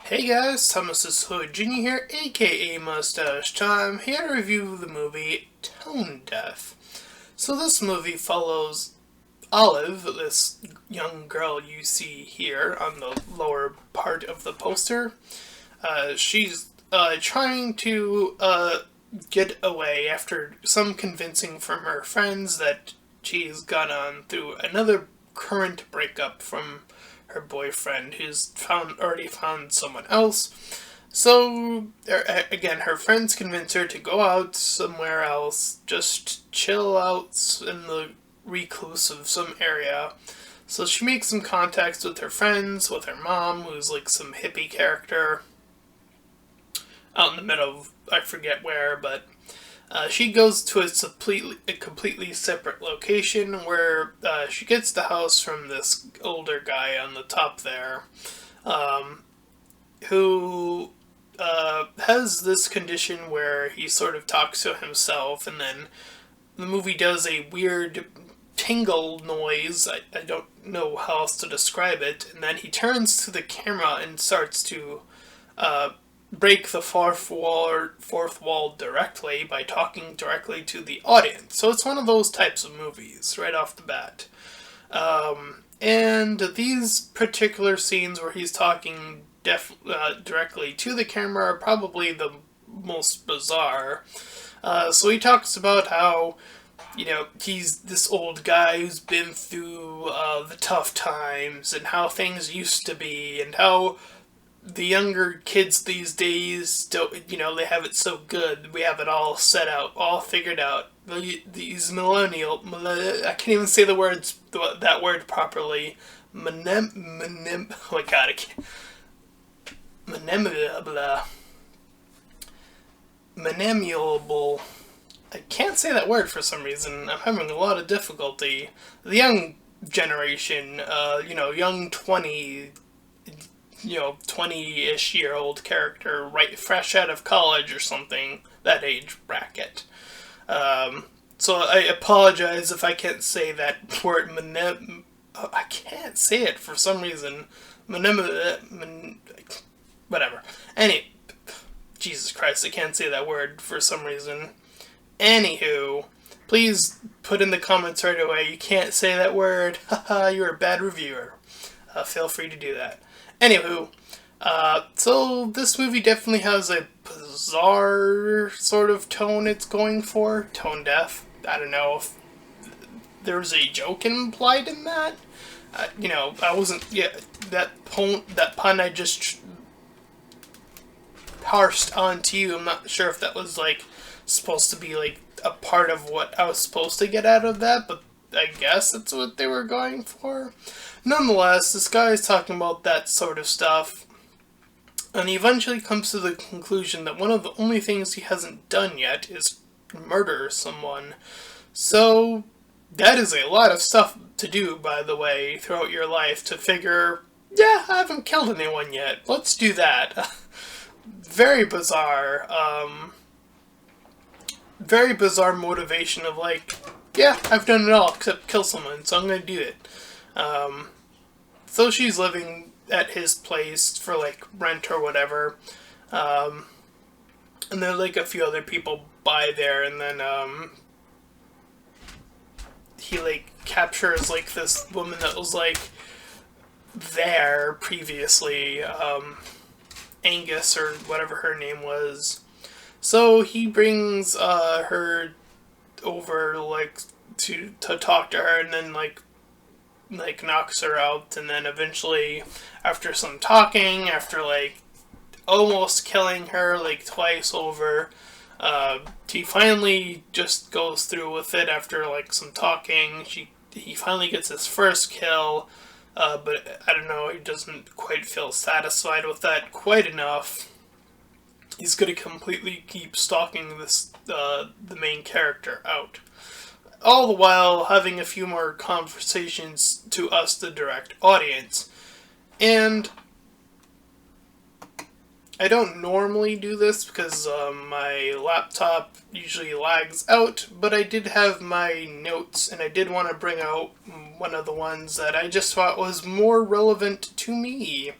Hey guys, Thomas Hood Jr. here, aka Mustached. I'm here to review the movie Tone Deaf. So this movie follows Olive, this young girl you see here on the lower part of the poster. She's trying to get away after some convincing from her friends that she's gone on through another current breakup from her boyfriend who's already found someone else. So again, her friends convince her to go out somewhere else, just chill out in the recluse of some area. So she makes some contacts with her friends, with her mom, who's like some hippie character out in the middle of I forget where, but she goes to a completely separate location where she gets the house from this older guy on the top there, who has this condition where he sort of talks to himself, and then the movie does a weird tingle noise. I don't know how else to describe it, and then he turns to the camera and starts to break the fourth wall directly by talking directly to the audience. So it's one of those types of movies right off the bat. And these particular scenes where he's talking directly to the camera are probably the most bizarre. So he talks about how, he's this old guy who's been through the tough times and how things used to be and how the younger kids these days don't, they have it so good. We have it all set out, all figured out. These I can't even say that word properly. Oh my god, I can't. Manemulable. I can't say that word for some reason. I'm having a lot of difficulty. The young generation, young 20-ish year old character, right, fresh out of college or something, that age bracket. So I apologize if I can't say that word. I can't say it for some reason. Whatever. Jesus Christ, I can't say that word for some reason. Anywho, please put in the comments right away, you can't say that word. Haha, you're a bad reviewer. Feel free to do that. Anywho, so this movie definitely has a bizarre sort of tone it's going for. Tone deaf. I don't know if there's a joke implied in that. I wasn't. Yeah, that pun I just parsed onto you. I'm not sure if that was like supposed to be like a part of what I was supposed to get out of that, but I guess that's what they were going for. Nonetheless, this guy is talking about that sort of stuff, and he eventually comes to the conclusion that one of the only things he hasn't done yet is murder someone. So, that is a lot of stuff to do, by the way, throughout your life, to figure, yeah, I haven't killed anyone yet, let's do that. Very bizarre, very bizarre motivation of like, yeah, I've done it all except kill someone, so I'm gonna do it. So she's living at his place for like rent or whatever, and then like a few other people by there, and then he like captures like this woman that was like there previously, Angus or whatever her name was. So he brings her over like to talk to her, and then like knocks her out, and then eventually after some talking, after like almost killing her like twice over, he finally just goes through with it after like some talking. He finally gets his first kill, but I don't know, he doesn't quite feel satisfied with that quite enough. He's gonna completely keep stalking the main character out, all the while having a few more conversations to us, the direct audience. And I don't normally do this because my laptop usually lags out, but I did have my notes, and I did want to bring out one of the ones that I just thought was more relevant to me.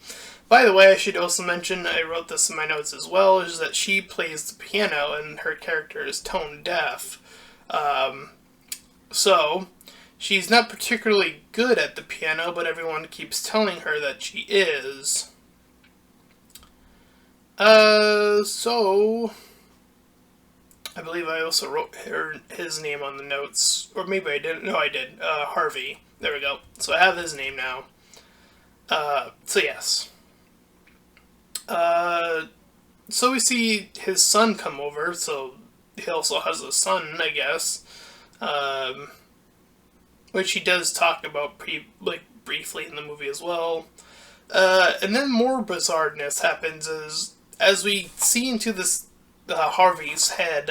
By the way, I should also mention, I wrote this in my notes as well, is that she plays the piano and her character is tone deaf. Um, so, she's not particularly good at the piano, but everyone keeps telling her that she is. So I believe I also wrote his name on the notes, or maybe I didn't. No, I did. Harvey. There we go. So I have his name now. So yes. So we see his son come over. So he also has a son, I guess. Um, which he does talk about briefly in the movie as well. And then more bizarreness happens as we see into this Harvey's head,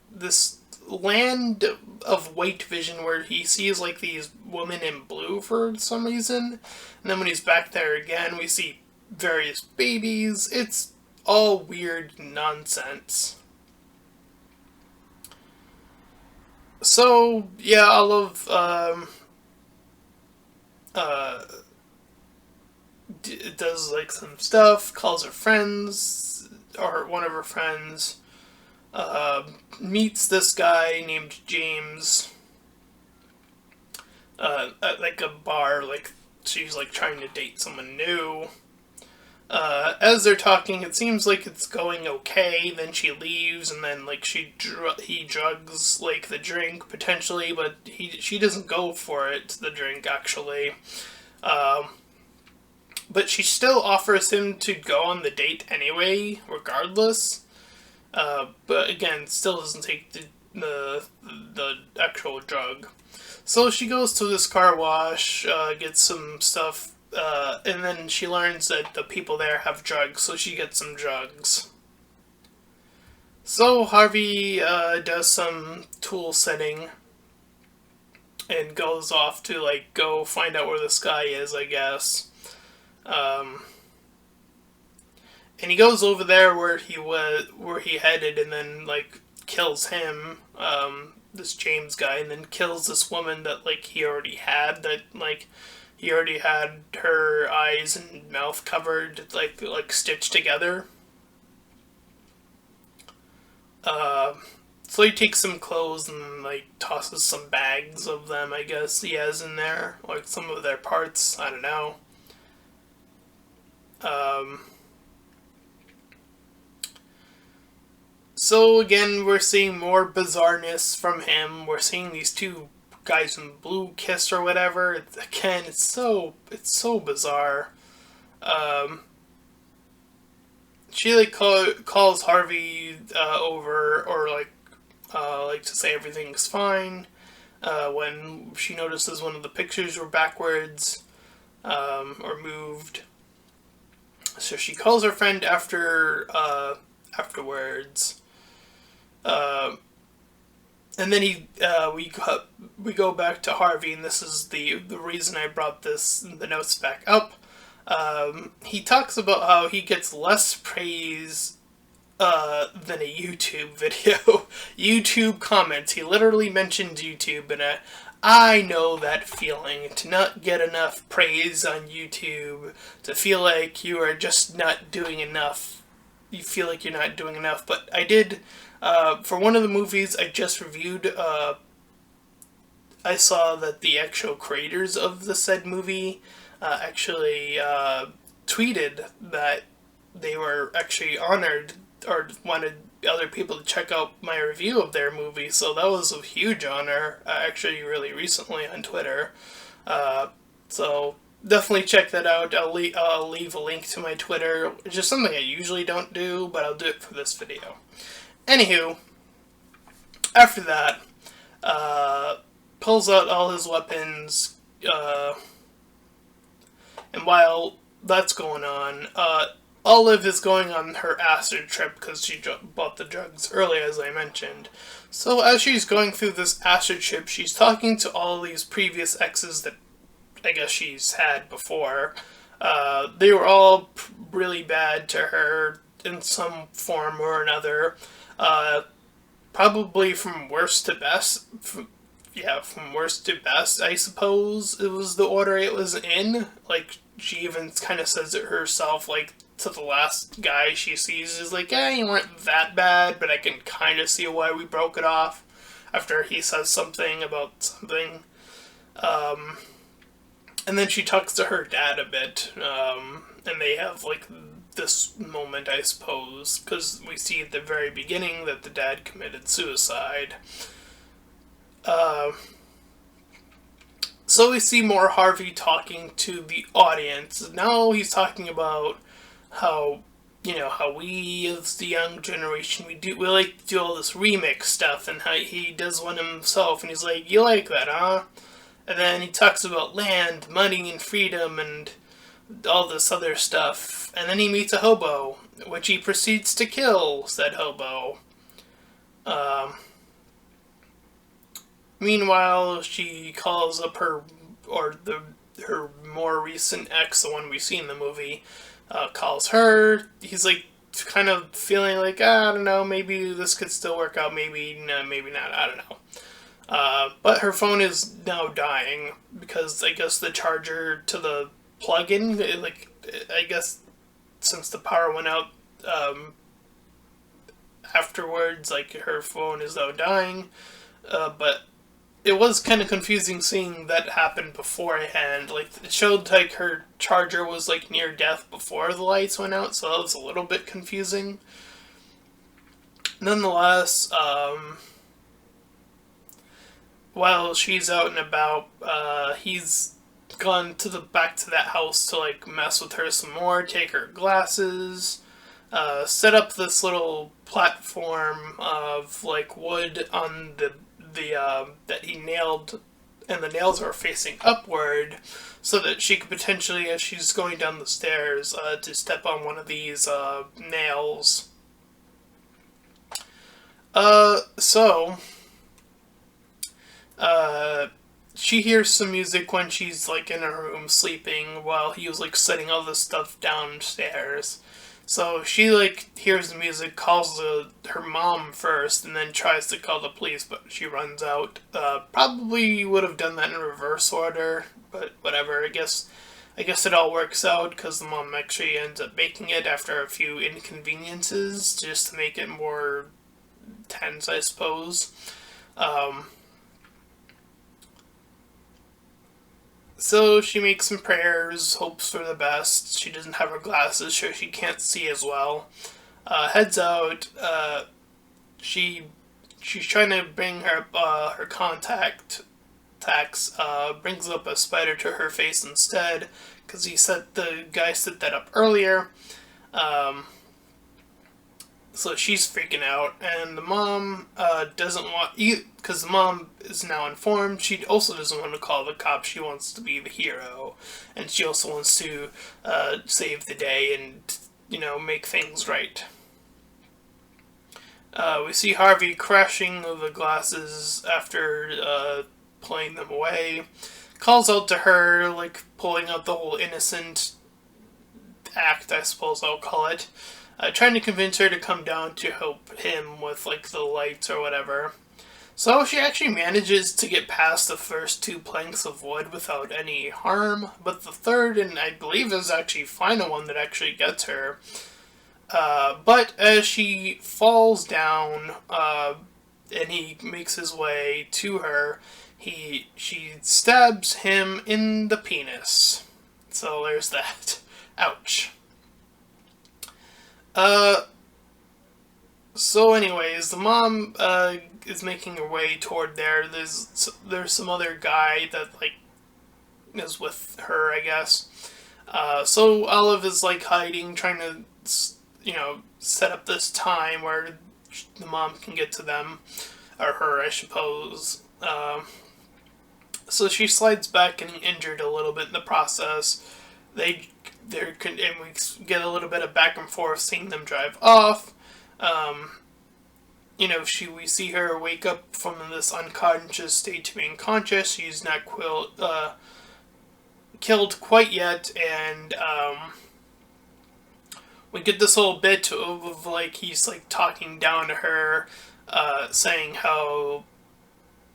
this land of white vision where he sees like these women in blue for some reason, and then when he's back there again, we see various babies. It's all weird nonsense. So yeah, all of uh, does like some stuff, calls her friends or one of her friends, uh, meets this guy named James at like a bar, like she's like trying to date someone new. As they're talking, it seems like it's going okay. Then she leaves, and then like he drugs like the drink potentially, but she doesn't go for it. The drink actually, um, but she still offers him to go on the date anyway, regardless. But again, still doesn't take the actual drug. So she goes to this car wash, gets some stuff, and then she learns that the people there have drugs, so she gets some drugs. So Harvey does some tool setting and goes off to like go find out where this guy is, I guess. Um, and he goes over there where he headed, and then like kills him, this James guy, and then kills this woman that like he already had her eyes and mouth covered, like stitched together. Uh, so he takes some clothes and like tosses some bags of them, I guess he has in there, like some of their parts. I don't know. Um, So again, we're seeing more bizarreness from him. We're seeing these two guys in blue kiss or whatever. Again, it's so bizarre. Um, she like calls Harvey over, or like to say everything's fine. When she notices one of the pictures were backwards, or moved. So she calls her friend afterwards. Uh, and then we go back to Harvey, and this is the reason I brought the notes back up. He talks about how he gets less praise than a YouTube video. YouTube comments. He literally mentioned YouTube, and I know that feeling, to not get enough praise on YouTube, to feel like you are just not doing enough. You feel like you're not doing enough, but I did. For one of the movies I just reviewed, I saw that the actual creators of the said movie actually tweeted that they were actually honored or wanted other people to check out my review of their movie, so that was a huge honor, actually really recently on Twitter. So definitely check that out. I'll leave a link to my Twitter, which is something I usually don't do, but I'll do it for this video. Anywho, after that, pulls out all his weapons, and while that's going on, Olive is going on her acid trip because she bought the drugs earlier, as I mentioned. So as she's going through this acid trip, she's talking to all these previous exes that I guess she's had before. They were all really bad to her in some form or another. Probably from worst to best. From worst to best, I suppose it was the order it was in. Like, she even kind of says it herself, like, to the last guy she sees, is like, you weren't that bad, but I can kind of see why we broke it off, after he says something about something. And then she talks to her dad a bit, and they have, like, this moment, I suppose, because we see at the very beginning that the dad committed suicide. So we see more Harvey talking to the audience. Now he's talking about how, how we as the young generation, we like to do all this remix stuff, and how he does one himself, and he's like, you like that, huh? And then he talks about land, money, and freedom, and all this other stuff. And then he meets a hobo, which he proceeds to kill said hobo. Meanwhile, she calls up her more recent ex, the one we see in the movie, calls her. He's like, kind of feeling like, I don't know, maybe this could still work out, maybe no, maybe not, I don't know. But her phone is now dying because I guess the charger to the plug-in, like, I guess since the power went out afterwards, like, her phone is now dying. But it was kind of confusing seeing that happen beforehand. Like, it showed like her charger was like near death before the lights went out, so that was a little bit confusing. Nonetheless, while she's out and about, he's gone back to that house to like mess with her some more, take her glasses, set up this little platform of like wood on the that he nailed, and the nails are facing upward, so that she could potentially, as she's going down the stairs, to step on one of these nails. She hears some music when she's like in her room sleeping while he was like setting all this stuff downstairs. So she like hears the music, calls her mom first, and then tries to call the police, but she runs out. Probably would have done that in reverse order, but whatever. I guess it all works out because the mom actually ends up making it after a few inconveniences, just to make it more tense, I suppose. So she makes some prayers, hopes for the best. She doesn't have her glasses, so she can't see as well. Heads out. She's trying to bring her contacts. Brings up a spider to her face instead, because the guy set that up earlier. So she's freaking out, and the mom doesn't want, because the mom is now informed, she also doesn't want to call the cops. She wants to be the hero, and she also wants to save the day and, make things right. We see Harvey crashing the glasses after pulling them away. Calls out to her, like, pulling out the whole innocent act, I suppose I'll call it. Trying to convince her to come down to help him with, like, the lights or whatever. So she actually manages to get past the first 2 planks of wood without any harm, but the third, and I believe is actually final one that actually gets her. But as she falls down, and he makes his way to her, she stabs him in the penis. So there's that. Ouch. So anyways, the mom, is making her way toward there. There's some other guy that, like, is with her, I guess. So Olive is, like, hiding, trying to, set up this time where the mom can get to them. Or her, I suppose. So she slides back getting injured a little bit in the process. And we get a little bit of back and forth, seeing them drive off. We see her wake up from this unconscious state to being conscious. She's not killed quite yet, and we get this whole bit of like, he's like talking down to her, saying how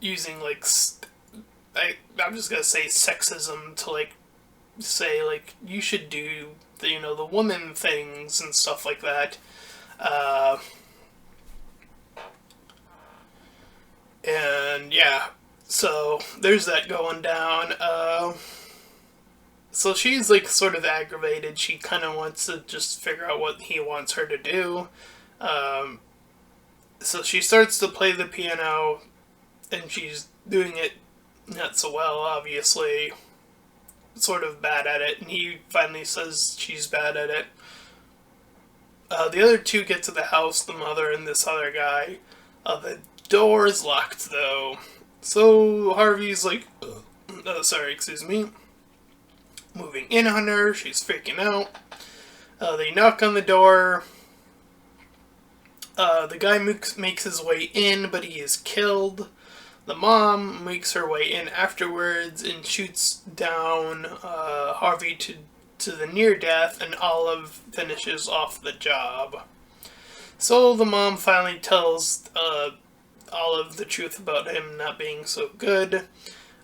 using like I'm just gonna say sexism to like say, like, you should do the woman things and stuff like that. Uh, and yeah, so there's that going down. So she's like sort of aggravated. She kind of wants to just figure out what he wants her to do. Um, so she starts to play the piano, and she's doing it not so well, obviously. Sort of bad at it, and he finally says she's bad at it. The other two get to the house, the mother and this other guy. The door is locked, though. So Harvey's like, sorry, excuse me, moving in on her. She's freaking out. They knock on the door. The guy makes his way in, but he is killed. The mom makes her way in afterwards and shoots down Harvey to the near death, and Olive finishes off the job. So the mom finally tells Olive the truth about him not being so good.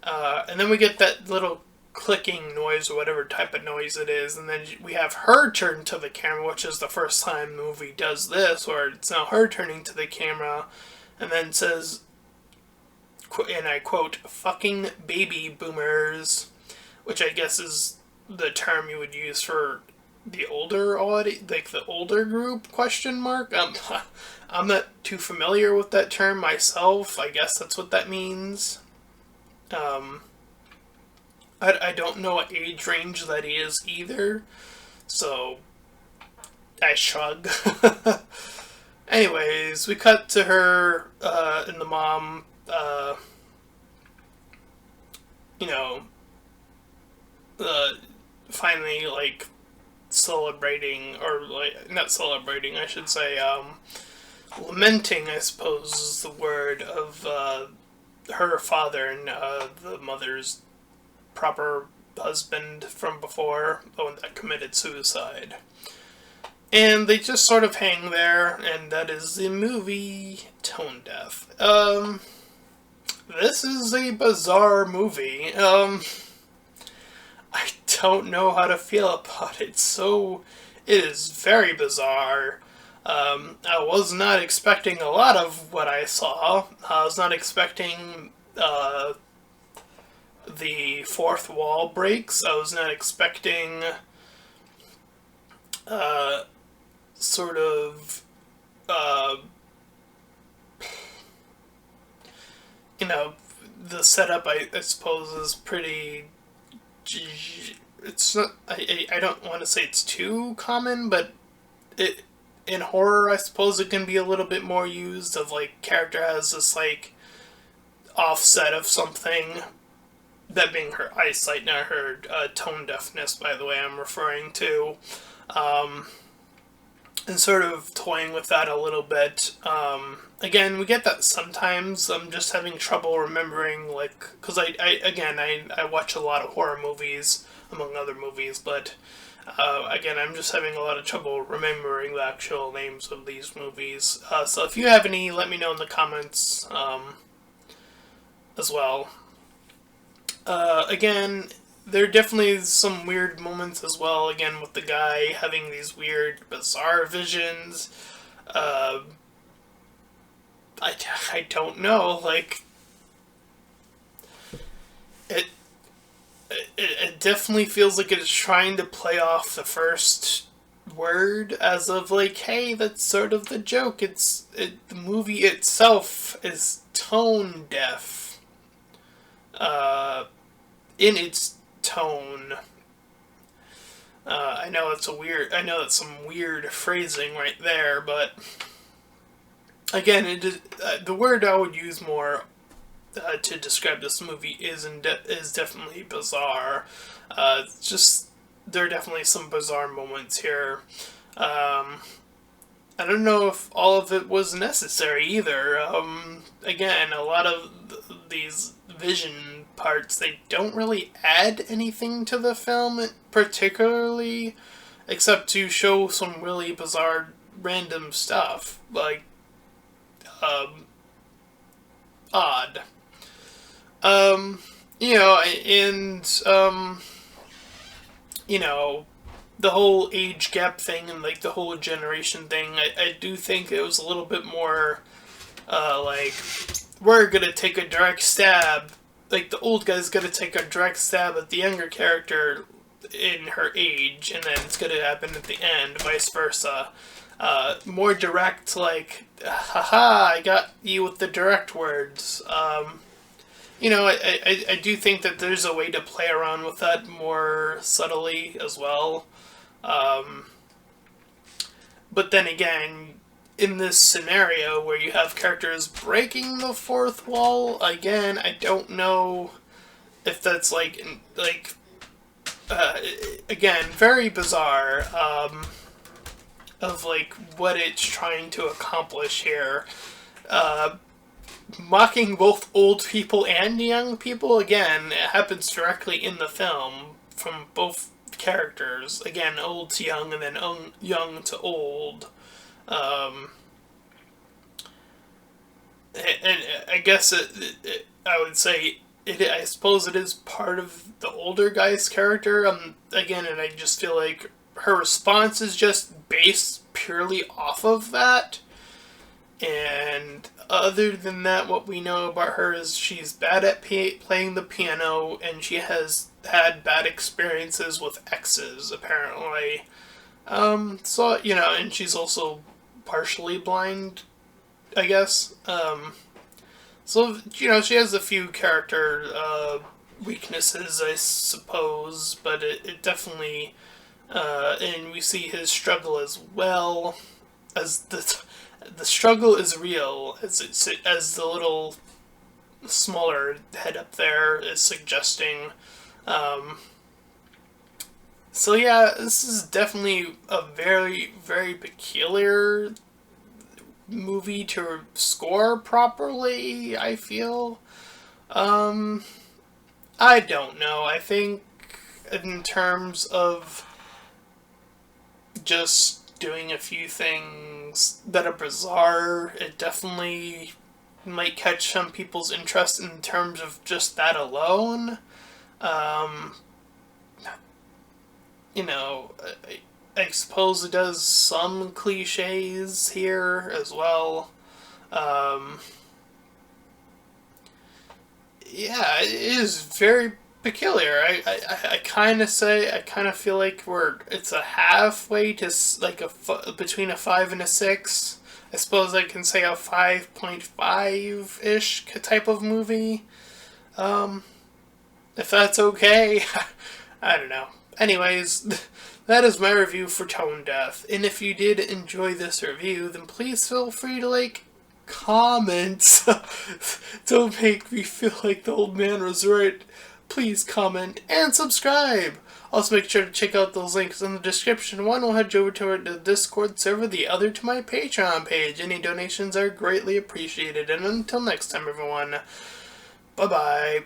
And then we get that little clicking noise or whatever type of noise it is, and then we have her turn to the camera, which is the first time the movie does this, where it's now her turning to the camera, and then says, and I quote, "fucking baby boomers," which I guess is the term you would use for the older audience, like the older group, question mark. I'm not too familiar with that term myself. I guess that's what that means. I don't know what age range that is either, so I shrug. Anyways, we cut to her and the mom, you know, finally, like, celebrating, or, like, not celebrating, I should say, lamenting, I suppose is the word, of her father and the mother's proper husband from before, the one that committed suicide. And they just sort of hang there, and that is the movie Tone Deaf. This is a bizarre movie. I don't know how to feel about it. It is very bizarre. I was not expecting a lot of what I saw. I was not expecting the fourth wall breaks. I was not expecting sort of the setup, I suppose, is pretty. It's not. I don't want to say it's too common, but in horror, I suppose it can be a little bit more used. Of, like, character has this, like, offset of something. That being her eyesight, not her tone deafness, by the way, I'm referring to. And sort of toying with that a little bit. Again, we get that sometimes. I'm just having trouble remembering, like, because I watch a lot of horror movies, among other movies, but again, I'm just having a lot of trouble remembering the actual names of these movies. So if you have any, let me know in the comments as well. Again, there are definitely some weird moments as well, again, with the guy having these weird, bizarre visions. I don't know, like, it definitely feels like it's trying to play off the first word as of, like, hey, that's sort of the joke. The movie itself is tone deaf. In its tone. I know that's some weird phrasing right there, but again, the word I would use more to describe this movie is definitely bizarre. There are definitely some bizarre moments here. I don't know if all of it was necessary either. Again, a lot of these vision parts, they don't really add anything to the film particularly, except to show some really bizarre random stuff, like odd. And you know, the whole age gap thing and like the whole generation thing, I do think it was a little bit more like, we're gonna take a direct stab, like the old guy's gonna take a direct stab at the younger character in her age, and then it's gonna happen at the end, vice versa. More direct, like, haha, I got you with the direct words. I do think that there's a way to play around with that more subtly as well. Um, but then again, in this scenario where you have characters breaking the fourth wall, again, I don't know if that's again, very bizarre, of like what it's trying to accomplish here. Mocking both old people and young people, again, it happens directly in the film from both characters. Again, old to young and then young to old. And I guess I would say I suppose it is part of the older guy's character. Again, and I just feel like her response is just based purely off of that. And other than that, what we know about her is she's bad at playing the piano, and she has had bad experiences with exes, apparently. And she's also partially blind, I guess. She has a few character weaknesses, I suppose, but it definitely, and we see his struggle as well, as the struggle is real, as the little smaller head up there is suggesting. This is definitely a very, very peculiar movie to score properly, I feel. I don't know. I think in terms of just doing a few things that are bizarre, it definitely might catch some people's interest in terms of just that alone. I suppose it does some cliches here as well. It is very peculiar. I kind of feel like it's a halfway to like between a 5 and a 6. I suppose I can say a 5.5-ish type of movie. If that's okay. I don't know. Anyways, that is my review for Tone Deaf. And if you did enjoy this review, then please feel free to comment. Don't make me feel like the old man was right. Please comment and subscribe. Also make sure to check out those links in the description. One will head you over to the Discord server, the other to my Patreon page. Any donations are greatly appreciated. And until next time, everyone, bye-bye.